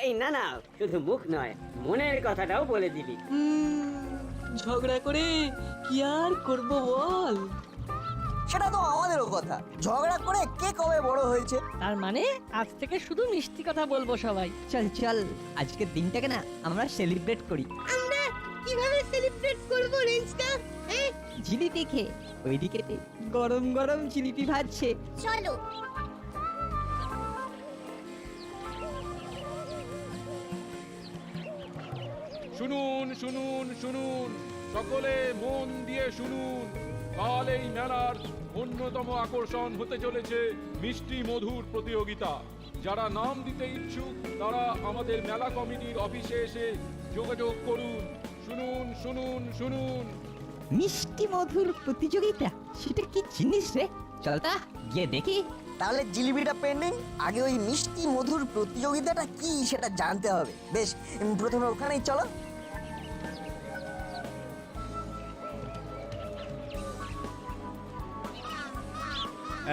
এই না না, শুধু মুখ নয়, মনের কথাটাও বলে দিবি। ঝগড়া করে কি আর করব বল। সেটা তো আমাদেরও কথা, ঝগড়া করে কে কবে বড় হয়েছে। তার মানে আজ থেকে শুধু মিষ্টি কথা বলবো সবাই। চল চল, আজকের দিনটাকে না আমরা সেলিব্রেট করি। আমরা কিভাবে সেলিব্রেট করব রেঞ্জটা? জিলিপি খেয়ে ওইদিকে গরম গরম জিলিপি ভাজছে। চলো। শুনুন শুনুন শুনুন, সকলে মন দিয়ে শুনুন। কাল এই মেলার অন্যতম আকর্ষণ হতে চলেছে মিষ্টি মধুর প্রতিযোগিতা। যারা নাম দিতে ইচ্ছুক তারা আমাদের মেলা কমিটির অফিসে এসে যোগাযোগ করুন। শুনুন শুনুন শুনুন। মিষ্টি মধুর প্রতিযোগিতা, সেটা কি জিনিস রে? চল তা গিয়ে দেখি। তাহলে জিলিপিটা পেন্ডিং, আগে ওই মিষ্টি মধুর প্রতিযোগিতাটা কি সেটা জানতে হবে। বেশ, প্রথমে ওখানেই চলো।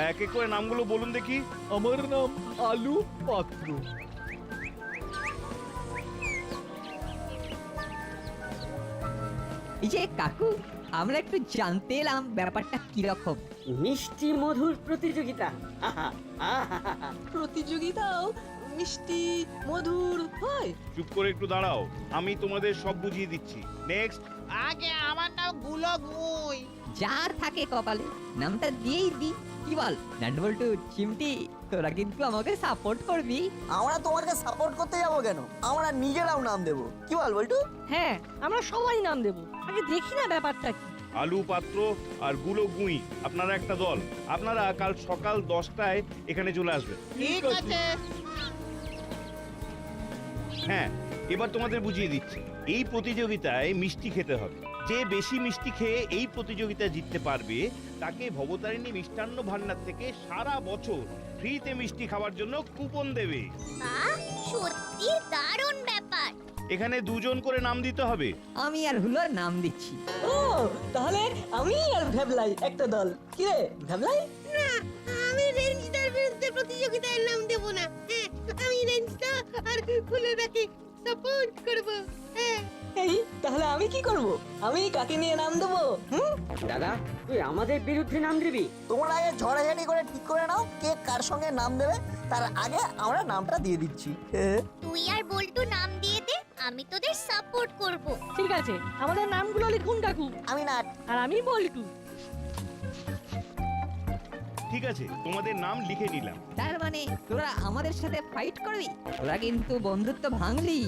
এক এক করে নামগুলো বলুন দেখি। আমার নাম আলু পাত্র। এই যে কাকু, আমরা একটু জানতে এলাম ব্যাপারটা কিরকম। মিষ্টি মধুর প্রতিযোগিতা, আহা আহা, প্রতিযোগিতাও মিষ্টি মধুর হয়? চুপ করে একটু দাঁড়াও, আমি তোমাদের সব বুঝিয়ে দিচ্ছি। নেক্সট। আগে আমার নাম গুলগুই। যার থাকে কপালে নামটা দিয়েই দি। কি বল নাটবল্টু, চিমটি, তোরা কিন্তু আমাকে সাপোর্ট করবি। আমরা তোমাকে সাপোর্ট করতে যাবো কেন? আমরা নিজেরাও নাম দেবো। কি বল বল্টু? হ্যাঁ, আমরা সবাই নাম দেব। আগে দেখি না ব্যাপারটা কি। আলু পাত্র আর গুলো গুঁই, আপনারা একটা দল। আপনারা কাল সকাল 10টায় এখানে চলে আসবেন। ঠিক আছে। হ্যাঁ, এবার তোমাদের বুঝিয়ে দিচ্ছি। এই প্রতিযোগিতায় মিষ্টি খেতে হবে। যে বেশি মিষ্টি খেয়ে এই প্রতিযোগিতা জিততে পারবে তাকে ভবতারিণী মিষ্টান্ন ভান্ডার থেকে সারা বছর ফ্রিতে মিষ্টি খাওয়ার জন্য কুপন দেবে। বাহ, সত্যি দারুণ ব্যাপার। এখানে 2 জন করে নাম দিতে হবে। আমি আর হুলোর নাম দিচ্ছি। ও, তাহলে আমি আর ভ্যাবলাই একটা দল। কি রে ভ্যাবলাই? না, আমি রেঞ্জটার বিরুদ্ধে প্রতিযোগিতায় নাম দেব না। আমি রেঞ্জটা আর ফুলদাকে সাপোর্ট করব। এই তাহলে আমি কি করব? আমি কাকে নিয়ে নাম দেবো? দাদা তুই আমাদের বিরুদ্ধে নাম দিবি? তোমরা আগে ঝড়াঝাড়ি করে ঠিক করে নাও কে কার সঙ্গে নাম দেবে, তার আগে আমরা নামটা দিয়ে দিচ্ছি। তুই আর বল্টু নাম দিয়ে দে, আমি তোদের সাপোর্ট করব। ঠিক আছে, আমাদের নামগুলো লিখুন কাকু। আমি নাট। আর আমি বল্টু। ঠিক আছে, তোমাদের নাম লিখে নিলাম। তার মানে তোরা আমাদের সাথে ফাইট করবি? তোরা কিন্তু বন্ধুত্ব ভাঙলি।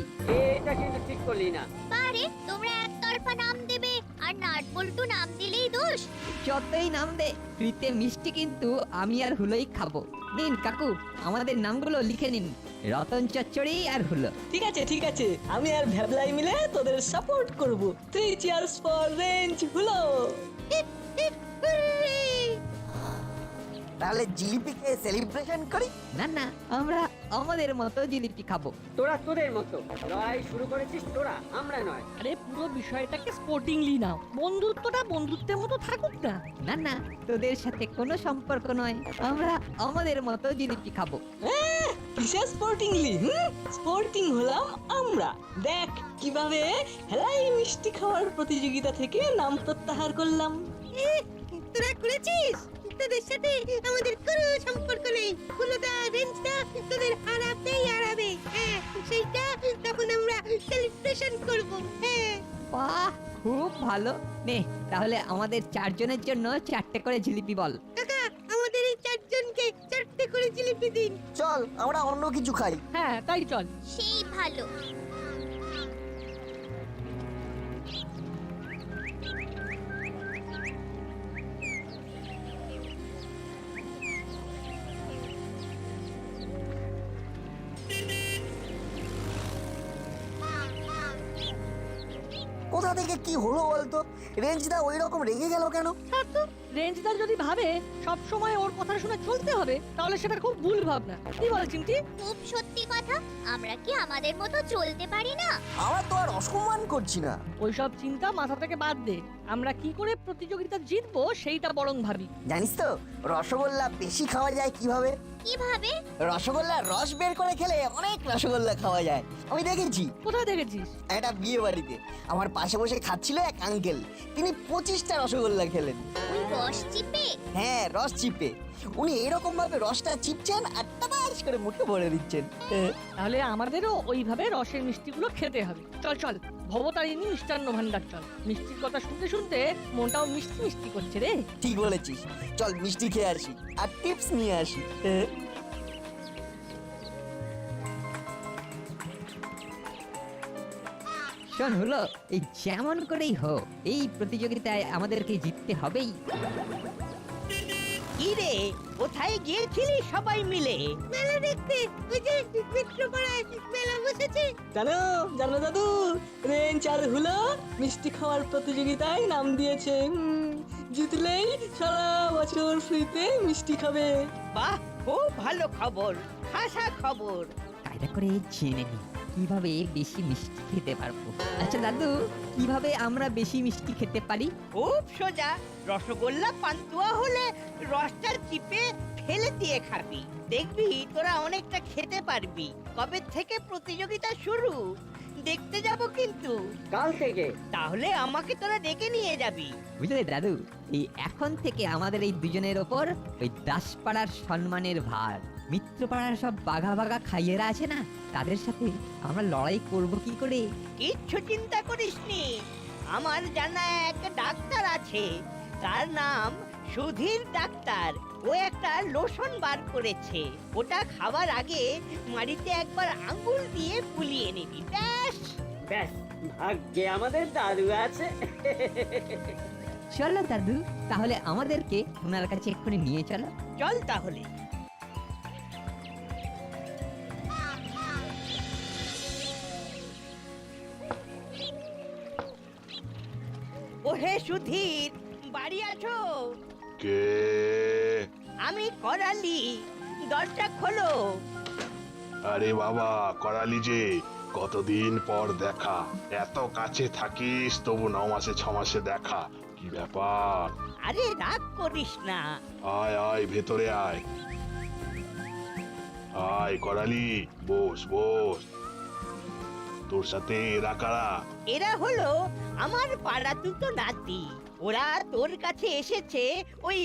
এটা কিন্তু ঠিক করলি না। পারে তোমরা একতরফা নাম দেবে আর নাট বল্টু নাম দিলেই দোষ। যতই নাম দে, ফ্রিতে মিষ্টি কিন্তু আমি আর হুলোই খাবো। নিন কাকু, আমাদের নামগুলো লিখে নিন। রতন চচ্চড়ি আর হুলো। ঠিক আছে ঠিক আছে, আমি আর ভ্যাবলাই মিলে তোদের সাপোর্ট করব। 3 চিয়ার্স ফর রেঞ্জ হলো। Hip, hip, hooray. তাহলে জিলিপিকে সেলিব্রেশন করি। না না, আমরা আমাদের মতো জিলিপি খাবো। তোরা তোদের মতো লড়াই শুরু করেছিস তোরা, আমরা নয়। আরে পুরো বিষয়টাকে স্পোর্টিংলি নাও। বন্ধুত্বটা বন্ধুত্বের মতো থাকুক না। না না, তোদের সাথে কোনো সম্পর্ক নয়, আমরা আমাদের মতো জিলিপি খাবো। কিসের স্পোর্টিংলি? স্পোর্টিং হলাম আমরা। দেখ কিভাবে হেলাই মিষ্টি খাওয়ার প্রতিযোগিতা থেকে নাম প্রত্যাহার করলাম। তোরা করেছিস? তোদের সাথে আমাদের কোনো সম্পর্ক নেই। ফুলদা রেঞ্জটা তোদের হারাবেই হারাবে। সেইটা তখন আমরা সেলিব্রেশন করব। বাহ, খুব ভালো। নে তাহলে আমাদের 4 জনের জন্য 4টে করে জিলিপি বল। কাকা, আমাদের এই 4 জনকে 4টে করে জিলিপি দিন। চল আমরা অন্য কিছু খাই। হ্যাঁ তাই চল। সেই ভালো। কোথা থেকে কি হলো বলতো? রেঞ্জটা ওই রকম রেগে গেল কেন? রেঞ্জদার যদি ভাবে সব সময় ওর কথা শুনে চলতে হবে, তাহলে সেটা খুব ভুল ভাবনা। কি বল চিমটি? খুব সত্যি কি কথা? আমরা কি আমাদের মতো চলতে পারি না? আমরা তো আর অসম্মান করছি না। ওইসব চিন্তা মাথা থেকে বাদ দে, আমরা কি করে প্রতিযোগিতা জিতবো সেইটা বরং ভাবি। জানিস তো রসগোল্লা বেশি খাওয়া যায় কিভাবে? কিভাবে? রসগোল্লার রস বের করে খেলে অনেক রসগোল্লা খাওয়া যায়, আমি দেখেছি। কোথায় দেখেছিস? একটা বিয়ে বাড়িতে আমার পাশে বসে খাচ্ছিল এক আঙ্কেল, তিনি 25টা রসগোল্লা খেলেন। ওই রস চিপে? হ্যাঁ, রস চিপে। উনি এরকম ভাবে রসটা চিপছেন আর টাবাস করে মুখে ভরে দিচ্ছেন। তাহলে আমাদেরও ওইভাবে রসের মিষ্টিগুলো খেতে হবে। চল চল, ভবতারিণী মিষ্টান্ন ভান্ডার চল। মিষ্টির কথা শুনতে শুনতে মনটাও মিষ্টি মিষ্টি করছে রে। ঠিক বলেছিস, চল মিষ্টি খেয়ে আসি আর টিপস নিয়ে আসি। শোন হলো, এই যেমন করেই হোক এই প্রতিযোগিতায় আমাদেরকে জিততে হবেই। কি রে, কোথায় গিয়েছিলি সবাই মিলে? মেলা দেখতে। ওই যে মিত্রপাড়ায় মেলা বসেছে। জানো জানো দাদু, রেঞ্জ আর হুলো মিষ্টি খাওয়ার প্রতিযোগিতায় নাম দিয়েছে। জিতলেই সারা বছর ফ্রিতে মিষ্টি খাবে। বাহ, খুব ভালো খবর, খাসা খবর। কায়দা করে জেনে নি কিভাবে বেশি মিষ্টি খেতে পারবো। আচ্ছা দাদু, কিভাবে আমরা বেশি মিষ্টি খেতে পারি? খুব সোজা, রসগোল্লা পান্তুয়া হলে রসটা চিপে ফেলে দিয়ে খাবি, দেখবি তোরা অনেকটা খেতে পারবি। কবে থেকে প্রতিযোগিতা শুরু? দেখতে যাব কিন্তু। কাল থেকে। তাহলে আমাকে তোরা ডেকে নিয়ে যাবি। বুঝলে দাদু, এই এখন থেকে আমাদের এই দুজনের ওপর ওই দাসপাড়ার সম্মানের ভার। মিত্রপাড়ার সব বাঘা বাঘা খাইয়েরা আছে না, তাদের সাথে আমরা লড়াই করব কি করে? কিচ্ছু চিন্তা করিসনি, আমার জানা এক ডাক্তার আছে, তার নাম সুধীর ডাক্তার। ও একটা লোশন বার করেছে, ওটা খাবার আগে মাড়িতে একবার আঙ্গুল দিয়ে ফুলিয়ে নিবি, ব্যাস। ব্যাস, ভাগ্যে আমাদের দাদু আছে। চলো দাদু, তাহলে আমাদেরকে ওনার কাছে এক্ষুনি নিয়ে চলো। চল তাহলে। ওহে সুধীর, বাড়ি আছো? কে? আমি করালি, দরজা খোলো। আরে বাবা, করালি যে, কতদিন পর দেখা। এত কাছে থাকিস তবু 9 মাসে 6 মাসে দেখা, কি ব্যাপার? আরে রাগ করিস না। আয় আয়, ভেতরে আয়। আয় করালি, বস বস। তোর সাথে এরা কারা? এরা হলো আমার পাড়া দুটো নাতি। ওরা তোর কাছে এসেছে ওই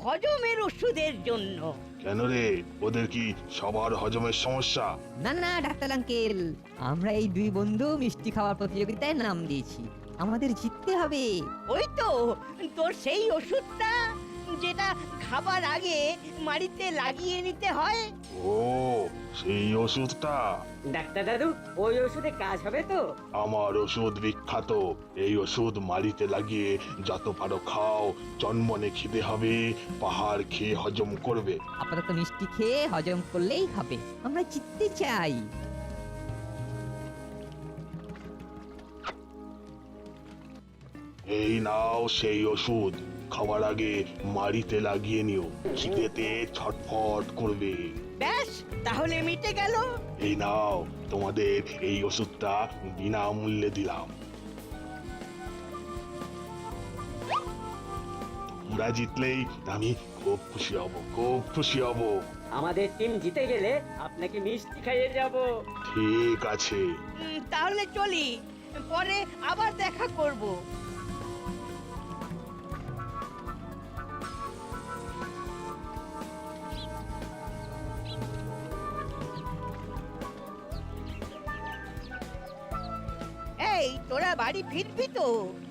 হজমের ওষুধের জন্য। কেন রে, ওদের কি সবার হজমের সমস্যা? না না ডাক্তার আঙ্কেল, আমরা এই দুই বন্ধু মিষ্টি খাওয়ার প্রতিযোগিতায় নাম দিয়েছি, আমাদের জিততে হবে। ওই তো তোর সেই ওষুধটা, যেটা খাবার আগে মাড়িতে লাগিয়ে নিতে হয়। ও, সেই ওষুধটা? ডাক্তার দাদু, ওই ওষুধে কাজ হবে তো? আমার ওষুধ বিখ্যাত। এই ওষুধ মাড়িতে লাগিয়ে যত পারো খাও, জন্মনে খিদে হবে, পাহাড় খেয়ে হজম করবে। আপাতত মিষ্টি খেয়ে হজম করলেই হবে, আমরা জিততে চাই। এই নাও সেই ওষুধ, খাবার আগে মাড়িতে লাগিয়ে নিও, খিদেতে ছটফট করবে। ব্যাস, তাহলে মিটে গেল। এই নাও, তোমাদের এই ওষুধটা বিনামূল্যে দিলাম। তোমরা জিতলেই আমি খুব খুশি হব, খুব খুশি হব। আমাদের টিম জিতে গেলে আপনাকে মিষ্টি খাইয়ে যাব। ঠিক আছে। তাহলে চলি, পরে আবার দেখা করব। এই, তোরা বাড়ি ফিরবি তো?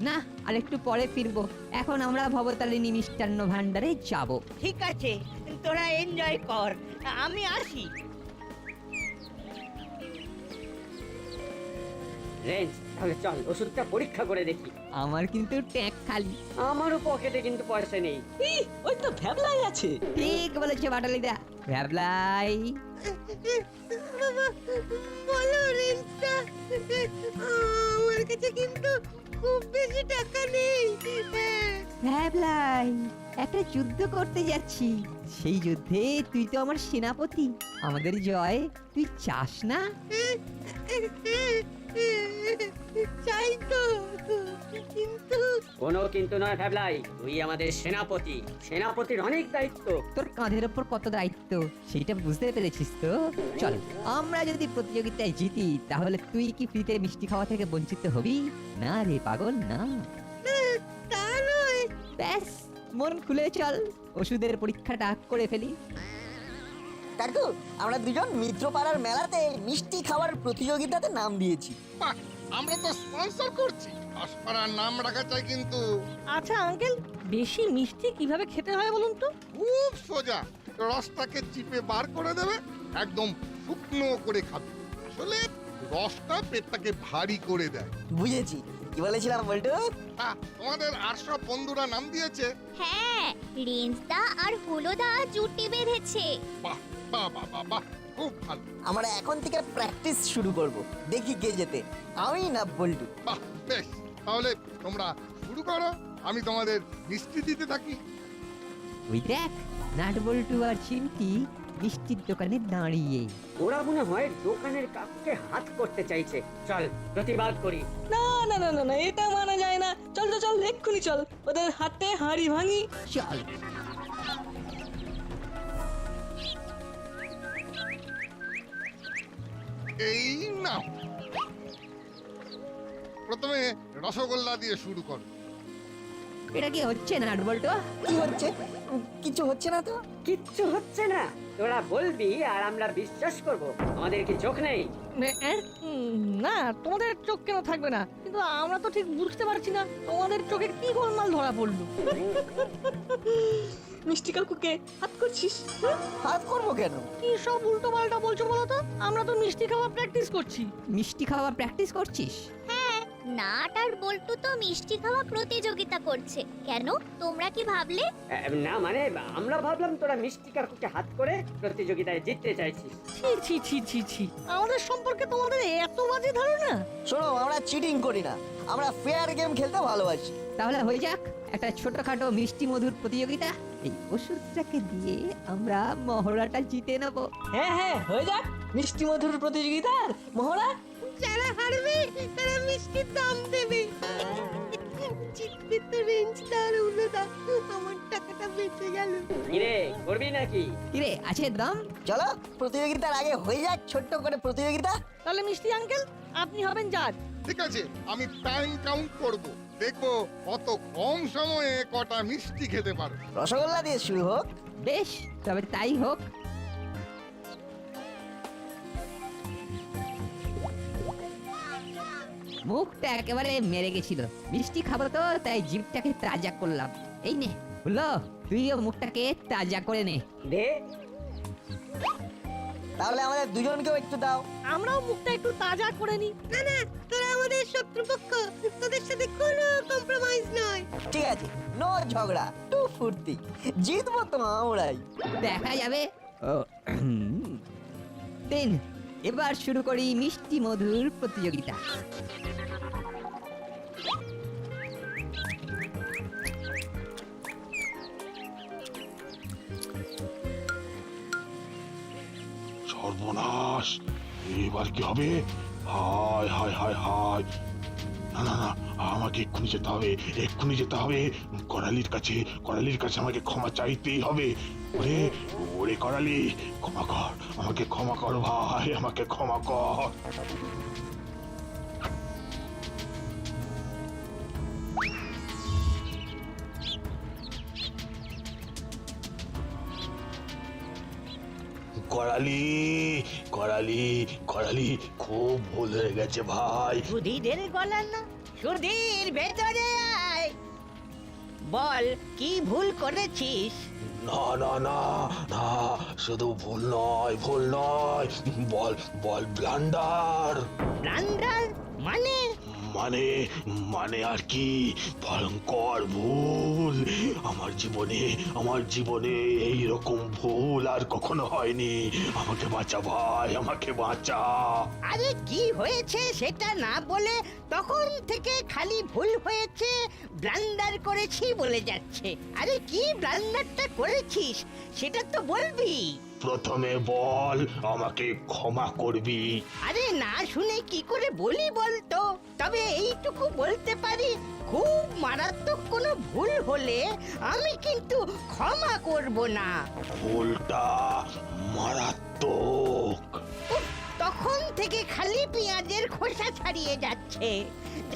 না, আর একটু পরে ফিরবো, এখন আমরা ভবতারিণী মিষ্টান্ন ভান্ডারে যাব। ঠিক আছে, তোরা এনজয় কর, আমি আসি। রেঞ্জ, তাহলে চল ওষুধটা পরীক্ষা করে দেখি। আমার কিন্তু ট্যাঙ্ক খালি। আমারও পকেটে কিন্তু পয়সা নেই। ওই তো ভ্যাবলাই আছে। ঠিক বলেছে বাটালিদা, ভ্যাবলাই। বলো রেঞ্জটা, আমার কাছে কিন্তু খুব বেশি টাকা নেই। ভ্যাবলাই, একটা যুদ্ধ করতে যাচ্ছি, সেই যুদ্ধে তুই তো আমার সেনাপতি, আমাদের জয় তুই চাস না? চাই তো, কিন্তু কোনো কিন্তু নয় ভ্যাবলাই, তুই আমাদের সেনাপতি, সেনাপতির অনেক দায়িত্ব। তোর কাঁধের ওপর কত দায়িত্ব সেটা বুঝতে পেরেছিস তো? চল, আমরা যদি প্রতিযোগিতায় জিতি তাহলে তুই কি ফ্রিতে মিষ্টি খাওয়া থেকে বঞ্চিত হবি? না রে পাগল, না। তা নয়। ব্যাস, মন খুলে চল, ওষুধের পরীক্ষাটা করে ফেলি। কাকু, আমরা দুজন মিত্রপাড়ার মেলাতে মিষ্টি খাওয়ার প্রতিযোগিতাতে নাম দিয়েছি। আমরা তো স্পন্সর করছি, দাসপাড়ার নাম রাখা চাই কিন্তু। আচ্ছা আঙ্কেল, বেশি মিষ্টি কিভাবে খেতে হয় বলুন তো? খুব সোজা, রসটাকে চিপে বার করে দেবে, একদম শুকনো করে খাবে। আসলে রসটা পেটটাকে ভারী করে দেয়। বুঝেছি, কি বলেছিলাম বল্টু? তোমাদের আর সব বন্ধুরা নাম দিয়েছে? হ্যাঁ, রেঞ্জদা আর হুলোদা জুটি বেঁধেছে। বাহ বাহ বাহ বাহ বাহ, খুব ভালো। আমরা এখন থেকে প্র্যাকটিস শুরু করব, দেখি কে জেতে, আমি না বল্টু। বাহ, বেশ, তাহলে তোমরা শুরু করো, আমি তোমাদের মিষ্টি দিতে থাকি। ওই দেখ, নাটবল্টু আর চিমটি মিষ্টির দোকানে দাঁড়িয়ে। ওরা মনে হয় দোকানের কাকুকে হাত করতে চাইছে। চল প্রতিবাদ করি। না না না না না, এটা মানা যায় না। চল চল চল, এক্ষুনি চল, ওদের হাতে হাঁড়ি ভাঙি। চল। এই নাও, প্রথমে রসগোল্লা দিয়ে শুরু করো। এটা কি হচ্ছে নাটবল্টু? কি হচ্ছে? কিছু হচ্ছে না তো। কিচ্ছু হচ্ছে না, তোরা বলবি আর আমরা বিশ্বাস করব। আমাদের কি চোখ নেই? না, তোমাদের চোখ কেন থাকবে না? কিন্তু আমরা তো ঠিক বুঝতে পারছি না তোমাদের চোখে কি গোলমাল ধরা পড়লো। মিষ্টি কাকুকে হাত করছিস? হাত করবো কেন? কি সব উল্টো পাল্টা বলছো বলো তো? আমরা তো মিষ্টি খাওয়া প্র্যাকটিস করছি। মিষ্টি খাওয়া প্র্যাকটিস করছিস? হ্যাঁ, নাট আর বল্টু তো মিষ্টি খাওয়া প্রতিযোগিতা করছে। কেন, তোমরা কি ভাবলে? না মানে আমরা ভাবলাম তোরা মিষ্টি কাকুকে হাত করে প্রতিযোগিতায় জিততে চাইছিস। ছি ছি ছি ছি ছি, আমাদের সম্পর্কে তোমাদের এত বাজে ধারণা। শোনো, আমরা চিটিং করি না, আমরা ফেয়ার গেম খেলতে ভালোবাসি। তাহলে হয়ে যাক একটা ছোটখাটো মিষ্টি মধুর প্রতিযোগিতা। এই ওষুধটাকে দিয়ে আমরা মহড়াটা জিতে নেব। হ্যাঁ হ্যাঁ, হয়ে যাক মিষ্টি মধুর প্রতিযোগিতার মহড়া। যারা হারবে তারা মিষ্টির দাম দেবে। জিতবে তো রেঞ্জদা আর হুলোদা, আমার টাকাটা বেঁচে গেল। কিরে, করবি নাকি? কিরে, আছে দম? চলো, প্রতিযোগিতার আগে হয়ে যাক ছোট্ট করে প্রতিযোগিতা। তাহলে মিষ্টি আঙ্কেল, আপনি হবেন জাজ। ঠিক আছে, আমি টাইম কাউন্ট করব, দেখবো কত কম সময়ে কটা মিষ্টি খেতে পারো। রসগোল্লা দিয়ে শুরু হোক। বেশ, তবে তাই হোক। মুখটা একেবারে মেরে গেছিল, মিষ্টি খাবো তো তাই জিভটাকে তাজা করলাম। এই নে হলো, তুইও মুখটাকে তাজা করে নে। দে। তাহলে আমাদের দুজনকেও একটু দাও। আমরাও মুখটা একটু তাজা করে নি। না না, তোরা আমাদের শত্রুপক্ষ, তোদের সাথে কোনো কম্প্রোমাইজ নয়। ঠিক আছে, নো ঝগড়া, টু ফুর্তি, জিতবো তো আমরাই। দেখা যাবে। ও, দিন, এবার শুরু করি মিষ্টি মধুর প্রতিযোগিতা। সর্বনাশ, এবার কি হবে? হায় হায় হায় হায়, না না না, আমাকে এক্ষুনি যেতে হবে, এক্ষুনি যেতে হবে করালির কাছে, করালির কাছে আমাকে ক্ষমা চাইতেই হবে। ওরে ওরে করালি, ক্ষমা কর, আমাকে ক্ষমা কর ভাই, আমাকে ক্ষমা কর। করালি করালি করালি, খুব ভুল হয়ে গেছে ভাই। সুধীরের গলা না, সুধীর ভেতরে আয়, বল কি ভুল করেছিস? না না না না, শুধু ভুল নয়, ভুল নয়, বল বল ব্লান্ডার। ব্লান্ডার মানে? মানে মানে আর কি ভয়ঙ্কর ভুল। আমার জীবনে এই রকম ভুল আর কখনো হয়নি। আমাকে বাঁচা ভাই, আমাকে বাঁচা। আরে কি হয়েছে সেটা না বলে তখন থেকে খালি ভুল হয়েছে, ব্লান্ডার করেছি বলে যাচ্ছে। আরে কি ব্লান্ডারটা করেছিস সেটা তো বলবি। প্রথমে বল, আমাকে ক্ষমা করবি? আরে না শুনে কি করে বলি বলতো? তবে এইটুকু বলতে পারি, খুব মারাত্মক কোনো ভুল হলে আমি কিন্তু ক্ষমা করব না। ভুলটা মারাত্মক। উফ, তখন থেকে খালি পেঁয়াজের খোসা ছাড়িয়ে যাচ্ছে।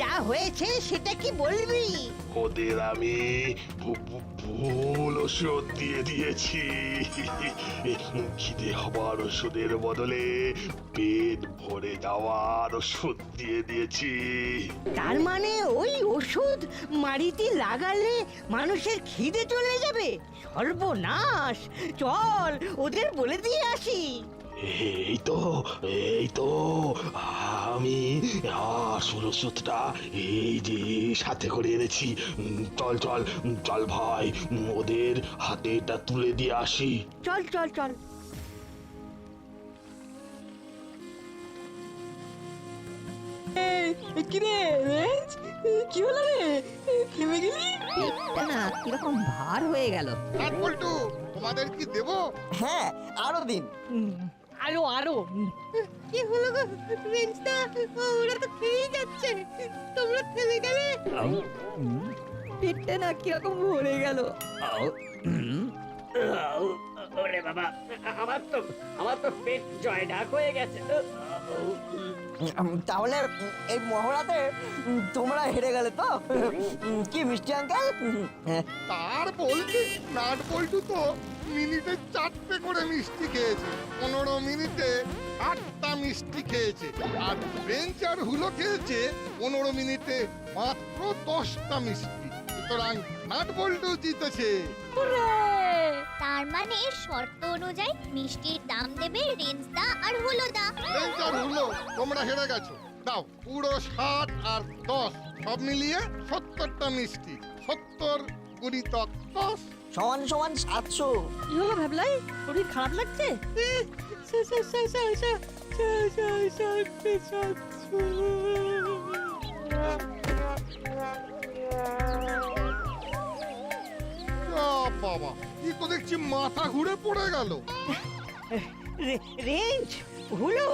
যা হয়েছে সেটা কি বলবি? ওদের আমি ভুল ওষুধ দিয়ে দিয়েছি। খিদে হবার ওষুধের বদলে পেট ভরে যাওয়ার ওষুধ দিয়ে দিয়েছি। তার মানে ওই ওষুধ মাড়িতে লাগালে মানুষের খিদে চলে যাবে? সর্বনাশ! চল ওদের বলে দিয়ে আসি। এই তো আমি আসল ওষুধটা এই যে সাথে করে এনেছি। চল চল চল ভাই, ওদের হাতে এটা তুলে দিয়ে আসি। চল চল চল। কিরে রেঞ্জ, কি হলো রে? থেমে গেলি? পেটটা না কিরকম ভার হয়ে গেল। নাট বল্টু, তোমাদের কি দেবো? হ্যাঁ, আরো দিন। আরো আরো কি হলো গো রেঞ্জটা? ওরা তো খেয়েই যাচ্ছে, তোমরা থেমে গেলে। পেটটা না কিরকম ভরে গেল। ওরে বাবা, আমার তো পেট জয় ঢাক হয়ে গেছে। তাহলে এই মহড়াতে তোমরা হেরে গেলে তো? কি মিষ্টি আঙ্কেল? তার বলছি, নাট বল্টু তো মিনিটে 4টে করে মিষ্টি খেয়েছে, 15 মিনিটে 8টা মিষ্টি খেয়েছে। আর বেঞ্চ আর হুলো খেয়েছে 15 মিনিটে মাত্র 10টা মিষ্টি। সুতরাং নাট বল্টু জিতেছে। তার মানে শর্ত অনুযায়ী মিষ্টির দাম দেবে রেঞ্জদা আর হুলোদা। বেঞ্চ আর হুলো, তোমরা হেরে গেছো। দাও পুরো 60 আর 10 সব মিলিয়ে 70টা মিষ্টি। 70 গুণিতক 10 সমান সমান 700। কি হলো ভাবলাই? শরীর খারাপ লাগছে? বাবা, কি তো দেখছি মাথা ঘুরে পড়ে গেল। রেঞ্জ, হুলো,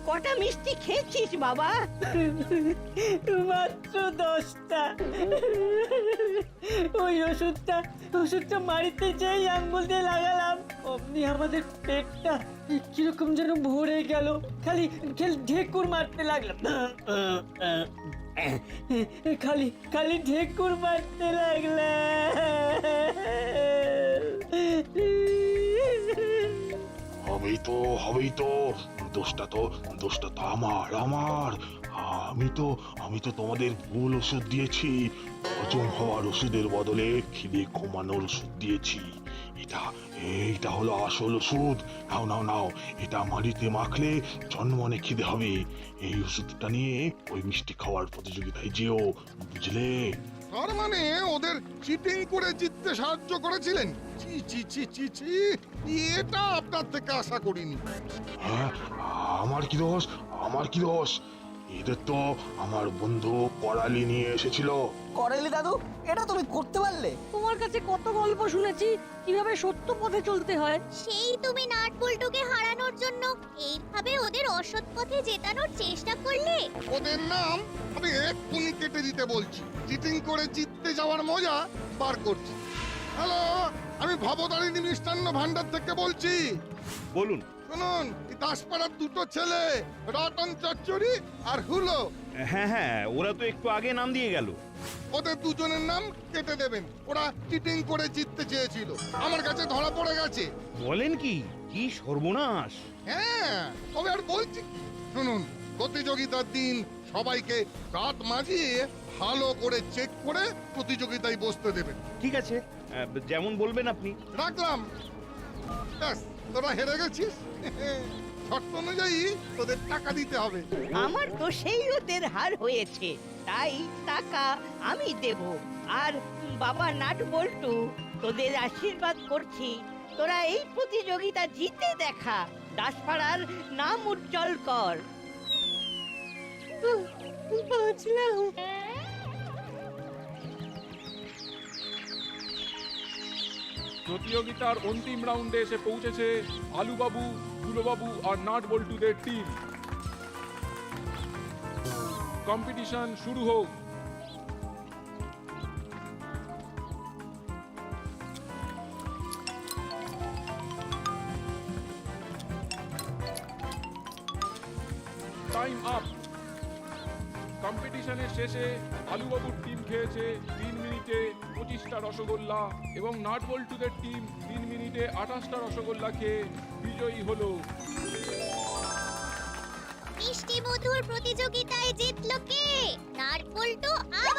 কটা মিষ্টি খেয়েছিস বাবা? মাত্র 10টা। ওই ওষুধটা মারিতে যেই আঙ্গুল দিয়ে লাগালাম, অমনি আমাদের পেটটা কিরকম যেন ভরে গেল। খালি ঢেকুর মারতে লাগলাম। খালি ঢেকুর মারতে লাগলাম। হবেই তো দোষটা তো আমার। আমি তো তোমাদের ভুল ওষুধ দিয়েছি। হজম হওয়ার ওষুধের বদলে খিদে কমানোর ওষুধ দিয়েছি। এইটা হলো আসল ওষুধ। নাও এটা মাটিতে মাখলে জন্মনে খিদে হবে। এই ওষুধটা নিয়ে ওই মিষ্টি খাওয়ার প্রতিযোগিতায় যেও, বুঝলে? তার মানে ওদের চিটিং করে জিততে সাহায্য করেছিলেন? চি চি চি চি চি, এটা আপনার থেকে আশা করিনি। হ্যাঁ, আমার কি দোষ? এদের তো আমার বন্ধু করালি নিয়ে এসেছিল। করেলি দাদু, এটা তুমি করতে পারলে? তোমার কাছে কত গল্প শুনেছি কিভাবে সত্য পথে চলতে হয়। সেই তুমি নাট বল্টুকে হারানোর জন্য এইভাবে ওদের অসৎ পথে জেতানোর চেষ্টা করলে। ওদের নাম আমি এক্ষুনি কেটে দিতে বলছি। চিটিং করে জিততে যাওয়ার মজা বার করছি। হ্যালো, আমি ভবতারিণী মিষ্টান্ন ভান্ডার থেকে বলছি। বলুন। শুনুন, এই দাসপাড়ার দুটো ছেলে, রতন চচ্চড়ি আর হুলো, হ্যাঁ, ওরা তো একটু আগে নাম দিয়ে গেল। ওদের দুজনের নাম কেটে দেবেন। ওরা চিটিং করে জিততে চেয়েছিল, আমার কাছে ধরা পড়ে গেছে। বলেন কি? কি সর্বনাশ! হ্যাঁ, তবে আর বলছি কি, শুনুন, প্রতিযোগিতার দিন সবাইকে দাঁত মাজিয়ে ভালো করে চেক করে প্রতিযোগিতায় বসতে দেবেন। ঠিক আছে, যেমন বলবেন আপনি। রাখলাম। ব্যাস, তোরা হেরে গেছিস। শর্ত অনুযায়ী তোদের টাকা দিতে হবে। আমার তো সেই ওদের হার হয়েছে, তাই টাকা আমি দেব। আর বাবা নাট বল্টু, তোদের আশীর্বাদ করছি, তোরা এই প্রতিযোগিতা জিতে দেখা, দাসপাড়ার নাম উজ্জ্বল কর। বাঁচলাম। প্রতিযোগিতার অন্তিম রাউন্ডে এসে পৌঁছেছে আলুবাবু, দুলোবাবু আর নাট বল্টুদের টিম। কম্পিটিশন শুরু হোক। Time up. কম্পিটিশনের শেষে আলুবাবুর টিম খেয়েছে 3 মিনিটে 25টা রসগোল্লা এবং নাট বল্টুদের টিম 3 মিনিটে 28টা রসগোল্লা খেয়ে বিজয়ী হলো। মিষ্টি মধুর প্রতিযোগিতায় জিতলো কে? নাট বল্টু